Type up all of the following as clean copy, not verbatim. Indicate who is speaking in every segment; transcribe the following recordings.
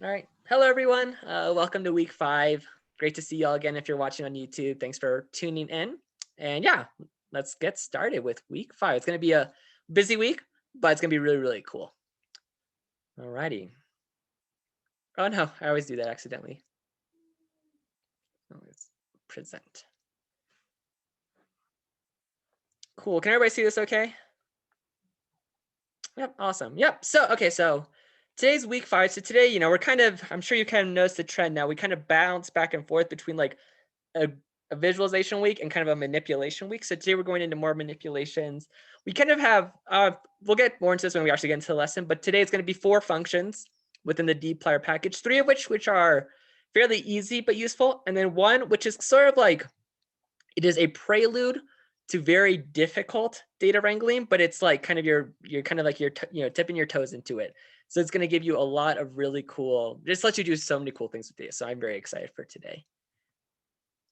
Speaker 1: All right. Hello, everyone. Welcome to week 5. Great to see you all again if you're watching on YouTube. Thanks for tuning in. And yeah, let's get started with week 5. It's going to be a busy week, but it's going to be really, really cool. All righty. Oh, no, I always do that accidentally. Let's present. Cool. Can everybody see this okay? Yep. Awesome. Yep. So today's week 5. So today, I'm sure you kind of noticed the trend now. We kind of bounce back and forth between like a, a visualization week and kind of a manipulation week. So today we're going into more manipulations. We kind of have, we'll get more into this when we actually get into the lesson, but today it's going to be 4 functions within the dplyr package, 3 of which are fairly easy but useful, and then 1 which is sort of like, it is a prelude to very difficult data wrangling, but it's like kind of you're kind of like you're tipping your toes into it. So it's going to give you a lot of really cool, just let you do so many cool things with data. So I'm very excited for today.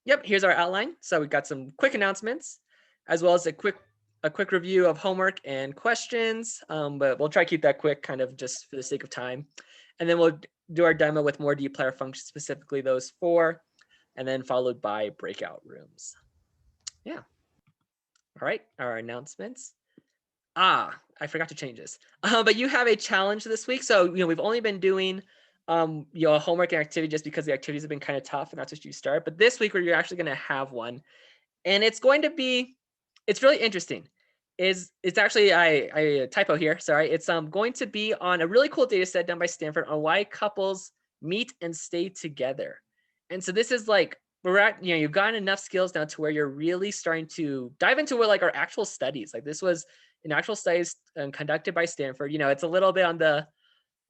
Speaker 1: Yep, here's our outline. So we've got some quick announcements, as well as a quick review of homework and questions. But we'll try to keep that quick, kind of just for the sake of time. And then we'll do our demo with more dplyr functions, specifically those 4, and then followed by breakout rooms. Yeah. All right, our announcements. I forgot to change this. But you have a challenge this week. So, we've only been doing homework and activity just because the activities have been kind of tough, and that's what you start. But this week, you're actually going to have one, and it's going to be, it's really interesting. It's actually I typo here. Sorry. It's going to be on a really cool data set done by Stanford on why couples meet and stay together. And so this is like, we're at, you've gotten enough skills now to where you're really starting to dive into what like our actual studies. Like this was an actual studies conducted by Stanford. It's a little bit on the,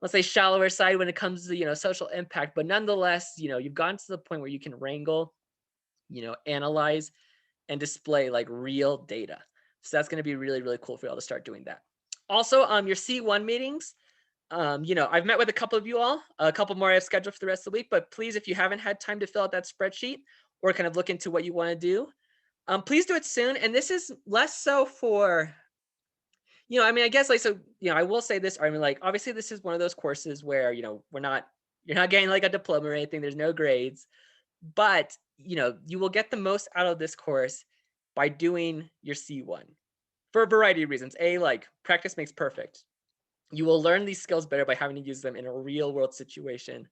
Speaker 1: let's say, shallower side when it comes to social impact, but nonetheless, you've gotten to the point where you can wrangle, analyze and display like real data. So that's going to be really, really cool for y'all to start doing that. Also, your C1 meetings, I've met with a couple of you all, a couple more I have scheduled for the rest of the week, but please, if you haven't had time to fill out that spreadsheet or kind of look into what you want to do, please do it soon. And this is less so for, I guess like, so, I will say this, like, obviously this is one of those courses where, you're not getting like a diploma or anything. There's no grades, but, you will get the most out of this course by doing your C1 for a variety of reasons. A, like practice makes perfect. You will learn these skills better by having to use them in a real world situation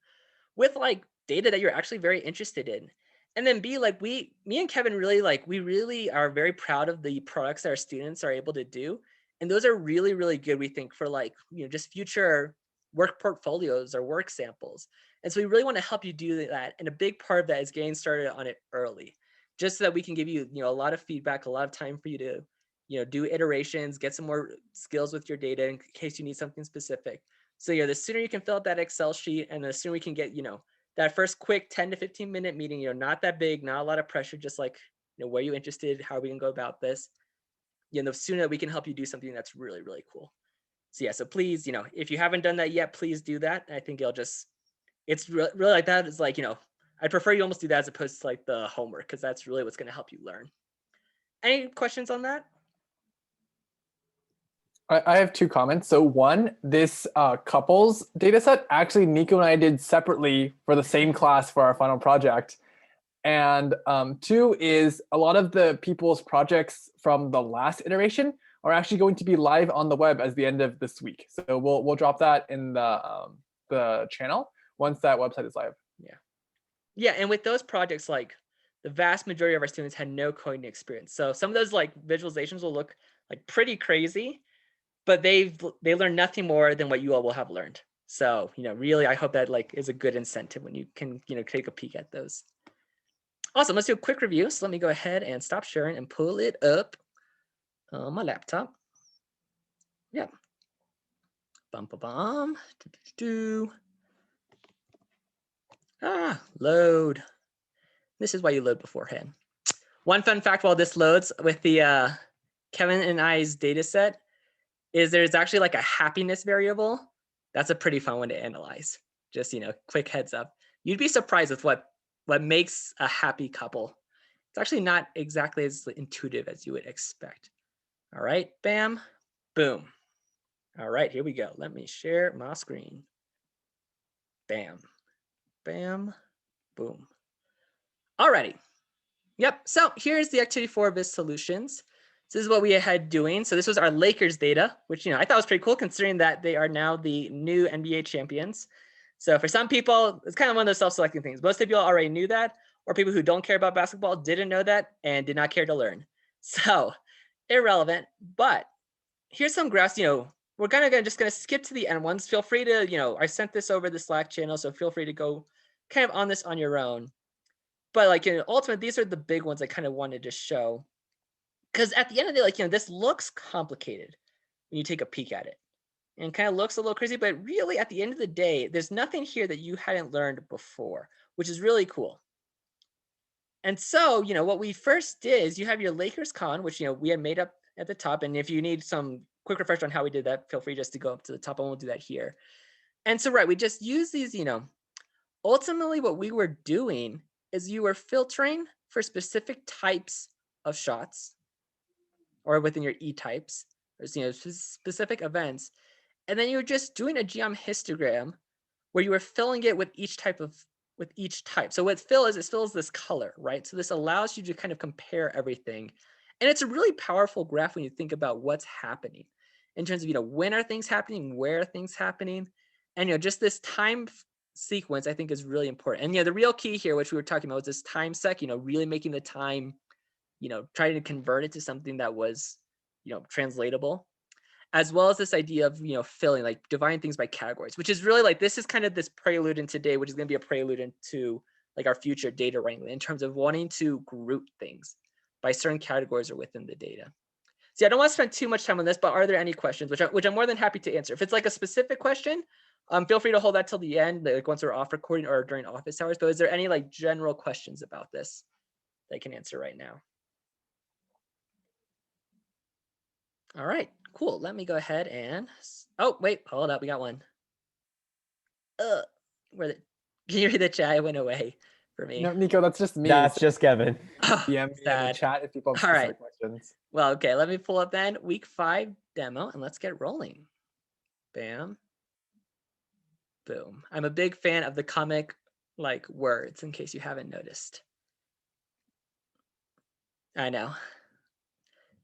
Speaker 1: with like data that you're actually very interested in. And then B, like me and Kevin really we really are very proud of the products that our students are able to do. And those are really, really good, we think, for like, just future work portfolios or work samples. And so we really want to help you do that. And a big part of that is getting started on it early, just so that we can give you, a lot of feedback, a lot of time for you to, do iterations, get some more skills with your data in case you need something specific. So the sooner you can fill out that Excel sheet, and the sooner we can get, that first quick 10 to 15 minute meeting, not that big, not a lot of pressure, just like, where are you interested, how are we can go about this, the sooner that we can help you do something that's really, really cool. So yeah, so please, if you haven't done that yet, please do that. I think it's really like that is like, I'd prefer you almost do that as opposed to like the homework, because that's really what's going to help you learn. Any questions on that?
Speaker 2: I have 2 comments. So one, this couples data set, actually Nico and I did separately for the same class for our final project. And 2 is a lot of the people's projects from the last iteration are actually going to be live on the web as the end of this week. So we'll drop that in the channel once that website is live.
Speaker 1: Yeah, and with those projects, like the vast majority of our students had no coding experience. So some of those like visualizations will look like pretty crazy, but they learn nothing more than what you all will have learned. So, really, I hope that like is a good incentive when you can, take a peek at those. Awesome, let's do a quick review. So let me go ahead and stop sharing and pull it up on my laptop. Yeah. Bum, ba, bum. Load. This is why you load beforehand. One fun fact while this loads with the Kevin and I's data set is there's actually like a happiness variable. That's a pretty fun one to analyze. Just, quick heads up. You'd be surprised with what makes a happy couple. It's actually not exactly as intuitive as you would expect. All right, bam, boom. All right, here we go. Let me share my screen. Bam, bam, boom. Alrighty. Yep. So here's the activity 4 of his solutions. So this is what we had doing. So this was our Lakers data, which I thought was pretty cool considering that they are now the new NBA champions. So for some people, it's kind of one of those self-selecting things. Most people already knew that, or people who don't care about basketball didn't know that and did not care to learn. So irrelevant. But here's some graphs. We're just gonna skip to the end ones. Feel free to, I sent this over the Slack channel, so feel free to go kind of on this on your own. But ultimately, these are the big ones I kind of wanted to show. Because at the end of the day, this looks complicated when you take a peek at it. And kind of looks a little crazy, but really at the end of the day, there's nothing here that you hadn't learned before, which is really cool. And so, what we first did is you have your Lakers con, which, we had made up at the top. And if you need some quick refresher on how we did that, feel free just to go up to the top and we'll do that here. And so, right, we just use these, ultimately what we were doing is you were filtering for specific types of shots or within your E-types, or specific events. And then you were just doing a geom histogram where you were filling it with each type. So what fill is, it fills this color, right? So this allows you to kind of compare everything. And it's a really powerful graph when you think about what's happening in terms of, when are things happening, where are things happening? And, just this time sequence, I think is really important. And, the real key here, which we were talking about, was this time sec, really making the time, trying to convert it to something that was, translatable, as well as this idea of, filling, like dividing things by categories, which is really this is kind of this prelude in today, which is going to be a prelude into our future data wrangling in terms of wanting to group things by certain categories or within the data. See, I don't want to spend too much time on this, but are there any questions, which I'm more than happy to answer? If it's a specific question, feel free to hold that till the end, once we're off recording or during office hours. But is there any general questions about this that I can answer right now? All right, cool. Let me go ahead and, oh, wait, hold up. We got one. Where can you read the chat? It went away for me.
Speaker 2: No, Nico, that's just me.
Speaker 3: That's just Kevin.
Speaker 2: DM me in the chat if people have
Speaker 1: All
Speaker 2: specific
Speaker 1: right.
Speaker 2: questions.
Speaker 1: Well, okay, let me pull up then week 5 demo and let's get rolling. Bam. Boom. I'm a big fan of the comic words, in case you haven't noticed. I know.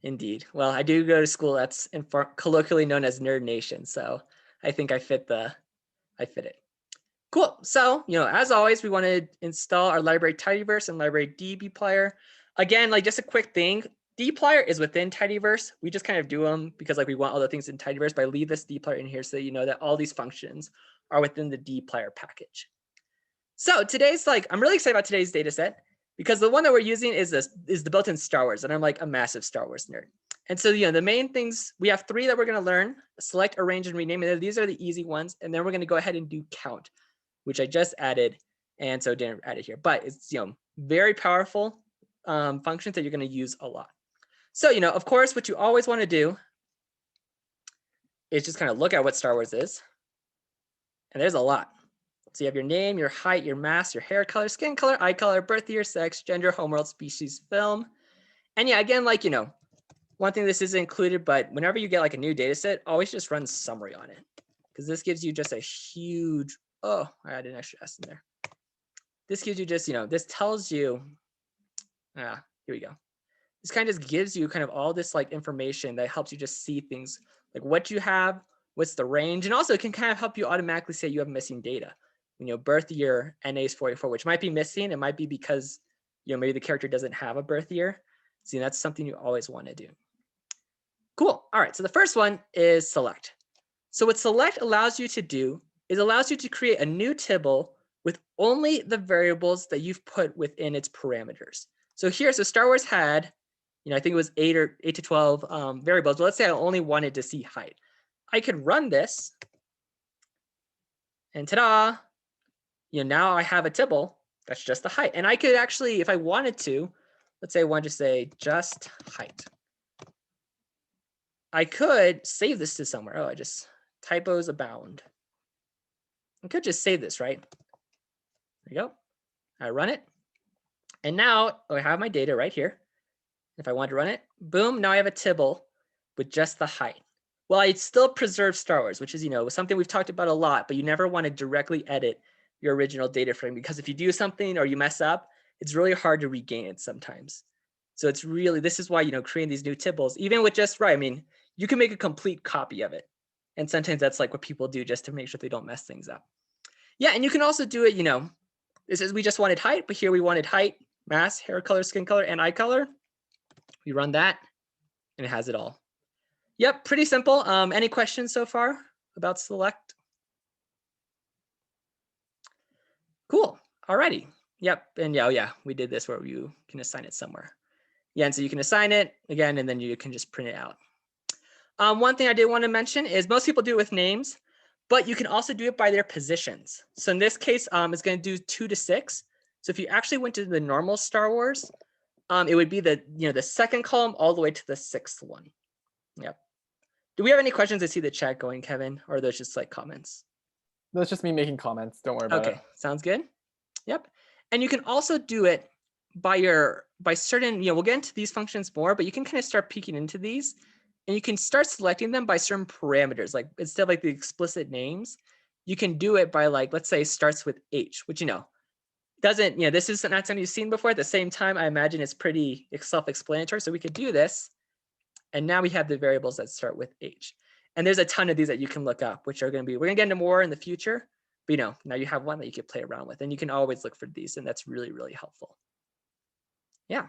Speaker 1: Indeed. Well, I do go to school that's colloquially known as Nerd Nation, so I think I fit it. Cool. So, as always, we want to install our library tidyverse and library dbplyr. Again, just a quick thing, dplyr is within tidyverse. We just kind of do them because we want all the things in tidyverse, but I leave this dplyr in here so that you know that all these functions are within the dplyr package. So today's I'm really excited about today's data set because the one that we're using is the built-in Star Wars, and I'm a massive Star Wars nerd. And so, the main things, we have 3 that we're going to learn: select, arrange, and rename. And these are the easy ones. And then we're going to go ahead and do count, which I just added, and so didn't add it here. But it's very powerful functions that you're going to use a lot. So, of course, what you always want to do is just kind of look at what Star Wars is. And there's a lot. So you have your name, your height, your mass, your hair color, skin color, eye color, birth year, sex, gender, homeworld, species, film. And yeah, again, one thing this isn't included, but whenever you get a new data set, always just run summary on it, because this gives you just a huge, oh, I added an extra S in there. This gives you just, this tells you, here we go. This kind of just gives you kind of all this information that helps you just see things what you have, what's the range, and also it can kind of help you automatically say you have missing data. Birth year, NA is 44, which might be missing. It might be because, maybe the character doesn't have a birth year. So that's something you always want to do. Cool. All right. So the first one is select. So what select allows you to do is allows you to create a new table with only the variables that you've put within its parameters. So here, so Star Wars had, I think it was 8 to 12 variables. But let's say I only wanted to see height. I could run this, and ta-da! Now I have a table that's just the height. And I could actually, if I wanted to, let's say I wanted to say just height. I could save this to somewhere. Oh, typos abound. I could just save this, right? There you go. I run it. And now I have my data right here. If I want to run it, boom, now I have a table with just the height. Well, I still preserve Star Wars, which is, something we've talked about a lot, but you never want to directly edit your original data frame, because if you do something or you mess up, it's really hard to regain it sometimes. So it's really, this is why, you know, creating these new tibbles, even with just right, I mean, you can make a complete copy of it. And sometimes that's like what people do just to make sure they don't mess things up. Yeah, and you can also do it, you know, this is, we just wanted height, but here we wanted height, mass, hair color, skin color, and eye color. We run that and it has it all. Yep, pretty simple. Any questions so far about select? Cool. Alrighty. Yep. And yeah, oh yeah, we did this where you can assign it somewhere. Yeah, and so you can assign it again, and then you can just print it out. One thing I did want to mention is most people do it with names, but you can also do it by their positions. So in this case, it's going to do 2 to 6. So if you actually went to the normal Star Wars, it would be the, you know, the second column all the way to the 6th one. Yep. Do we have any questions? I see the chat going, Kevin, or are those just like comments?
Speaker 2: That's just me making comments. Don't worry about it.
Speaker 1: Okay, sounds good. Yep. And you can also do it by certain, you know, we'll get into these functions more, but you can kind of start peeking into these and you can start selecting them by certain parameters. Like instead of like the explicit names, you can do it by like, let's say starts with H, which, you know, doesn't, you know, this is not something you've seen before. At the same time, I imagine it's pretty self-explanatory. So we could do this. And now we have the variables that start with H. And there's a ton of these that you can look up, which are going to be, we're going to get into more in the future. But, you know, now you have one that you can play around with, and you can always look for these. And that's really, really helpful. Yeah.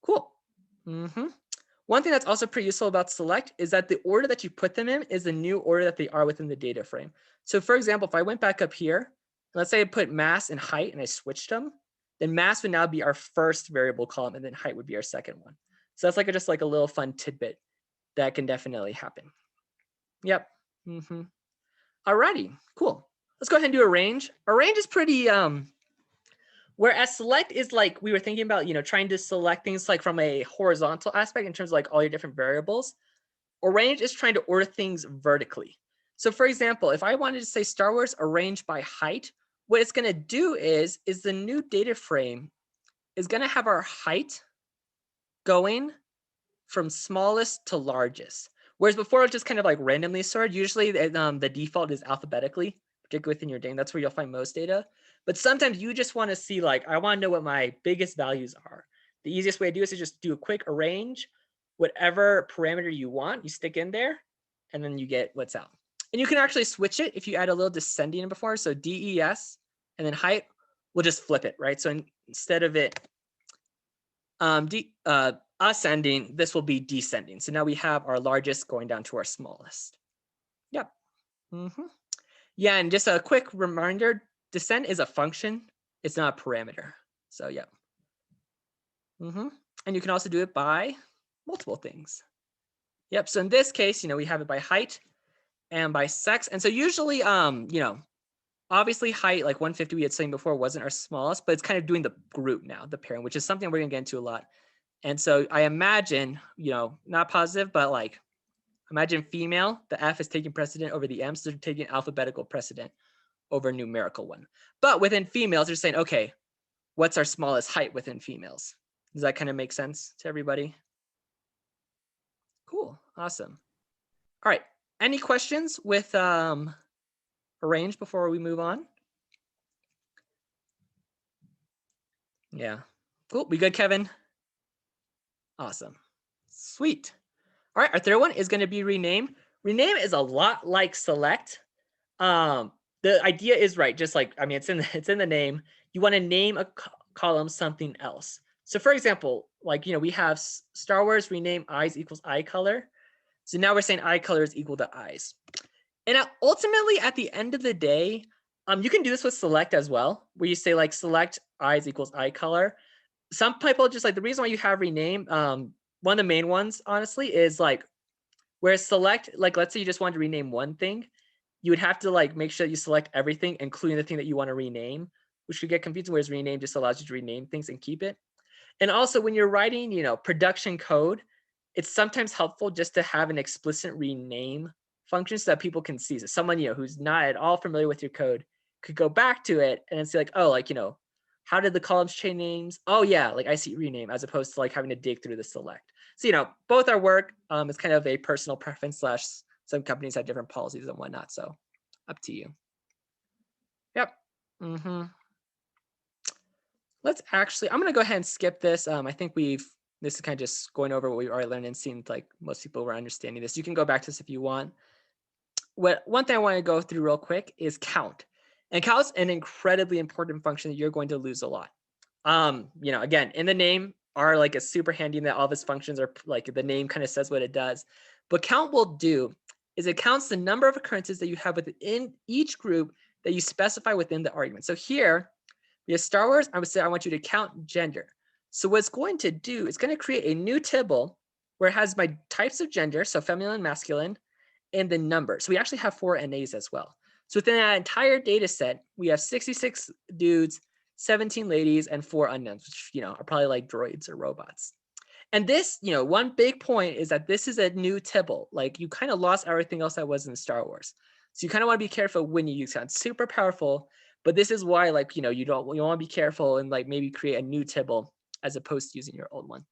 Speaker 1: Cool. One thing that's also pretty useful about select is that the order that you put them in is the new order that they are within the data frame. So for example, if I went back up here, let's say I put mass and height and I switched them, then mass would now be our first variable column and then height would be our second one. So that's like just like a little fun tidbit that can definitely happen. Yep. Alrighty, cool. Let's go ahead and do arrange. Arrange is pretty, whereas select is like, we were thinking about, you know, trying to select things like from a horizontal aspect in terms of like all your different variables. Arrange is trying to order things vertically. So for example, if I wanted to say Star Wars arrange by height, what it's going to do is the new data frame is going to have our height going from smallest to largest. Whereas before it was just kind of like randomly sorted. Usually the default is alphabetically, particularly within your data. That's where you'll find most data. But sometimes you just want to see like, I want to know what my biggest values are. The easiest way to do this is just do a quick arrange, whatever parameter you want, you stick in there, and then you get what's out. And you can actually switch it if you add a little descending in before. So DES and then height, we'll just flip it, right? So instead of it ascending, this will be descending. So now we have our largest going down to our smallest. Yep. Yeah, and just a quick reminder, descent is a function. It's not a parameter. So yeah. And you can also do it by multiple things. Yep. So in this case, you know, we have it by height and by sex. And so usually, you know, obviously height, like 150 we had seen before, wasn't our smallest, but it's kind of doing the group now, the pairing, which is something we're going to get into a lot. And so I imagine, you know, not positive, but like imagine female, the F is taking precedent over the M, so they're taking alphabetical precedent over numerical one. But within females, they're saying, okay, what's our smallest height within females? Does that kind of make sense to everybody? Cool, awesome. All right, any questions with arrange before we move on? Yeah, cool, we good, Kevin? Awesome, sweet. All right, our third one is going to be rename. Rename is a lot like select. The idea is right, just like, I mean, it's in the name. You want to name a column something else. So for example, like, you know, we have Star Wars rename eyes equals eye color. So now we're saying eye color is equal to eyes. And ultimately, at the end of the day, you can do this with select as well, where you say like select eyes equals eye color. Some people just like the reason why you have rename. One of the main ones, honestly, is like where select, like let's say you just wanted to rename one thing, you would have to like make sure you select everything, including the thing that you want to rename, which could get confusing. Whereas rename just allows you to rename things and keep it. And also when you're writing, you know, production code, it's sometimes helpful just to have an explicit rename function so that people can see. So someone, you know, who's not at all familiar with your code could go back to it and then see like, oh, like, you know, how did the columns change names? Oh yeah, like I see rename, as opposed to like having to dig through the select. So, you know, both our work. It's kind of a personal preference / some companies have different policies and whatnot. So up to you. Yep. hmm Let's actually, I'm going to go ahead and skip this. I think this is kind of just going over what we've already learned and seemed like most people were understanding this. You can go back to this if you want. One thing I want to go through real quick is count. And count's an incredibly important function that you're going to lose a lot. Again, in the name, R like is super handy in that all of its functions are like the name kind of says what it does. But count will do is it counts the number of occurrences that you have within each group that you specify within the argument. So here, we have Star Wars. I would say I want you to count gender. So what it's going to do, it's going to create a new table where it has my types of gender, so feminine and masculine, and the number. So we actually have 4 NAs as well. So within that entire data set, we have 66 dudes, 17 ladies, and 4 unknowns, which are probably like droids or robots. And this, one big point is that this is a new table. Like you kind of lost everything else that was in Star Wars. So you kind of want to be careful when you use it. It's super powerful, but this is why you want to be careful and like maybe create a new table as opposed to using your old one.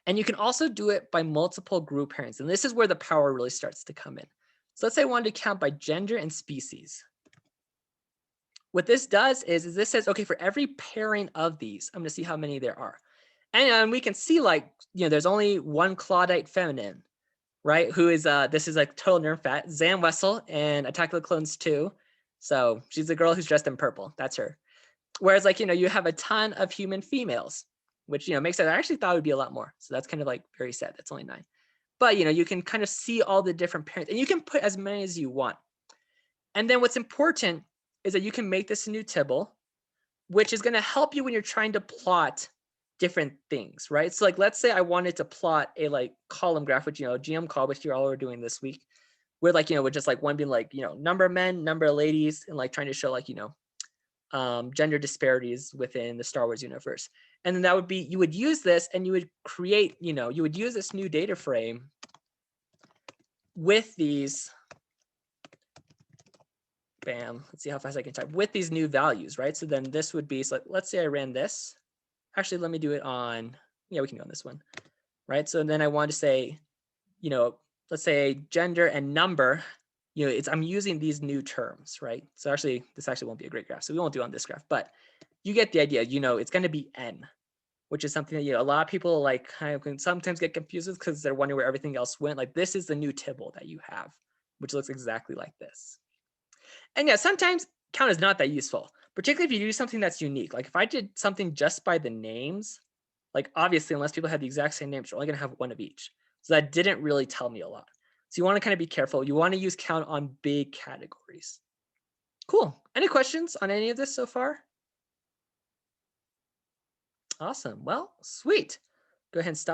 Speaker 1: And you can also do it by multiple group pairings. And this is where the power really starts to come in. So let's say I wanted to count by gender and species. What this does is this says, okay, for every pairing of these, I'm going to see how many there are. And we can see there's only one Claudite feminine, right? Who is, this is like total nerf fat, Zam Wessel and Attack of the Clones 2. So she's the girl who's dressed in purple. That's her. Whereas you have a ton of human females, which, makes sense. I actually thought it would be a lot more. So that's kind of like very sad. That's only 9. But, you can kind of see all the different parents and you can put as many as you want. And then what's important is that you can make this a new table, which is going to help you when you're trying to plot different things, right? So let's say I wanted to plot a column graph, which, GM call, which you're all doing this week, where with just one being number of men, number of ladies, and trying to show gender disparities within the Star Wars universe. And then that would be, you would use this and you would create, you would use this new data frame with these, bam, let's see how fast I can type, with these new values, right? So then this would be, so let's say I ran this. Actually, let me do it on, we can go on this one, right? So then I want to say, let's say gender and number, I'm using these new terms, right? So actually, this actually won't be a great graph. So we won't do it on this graph, but you get the idea. It's going to be N, which is something that a lot of people kind of can sometimes get confused with because they're wondering where everything else went. This is the new table that you have, which looks exactly like this. And yeah, sometimes count is not that useful, particularly if you do something that's unique. If I did something just by the names, obviously, unless people have the exact same names, you're only going to have one of each. So that didn't really tell me a lot. So you want to kind of be careful. You want to use count on big categories. Cool. Any questions on any of this so far? Awesome. Well, sweet. Go ahead and stop.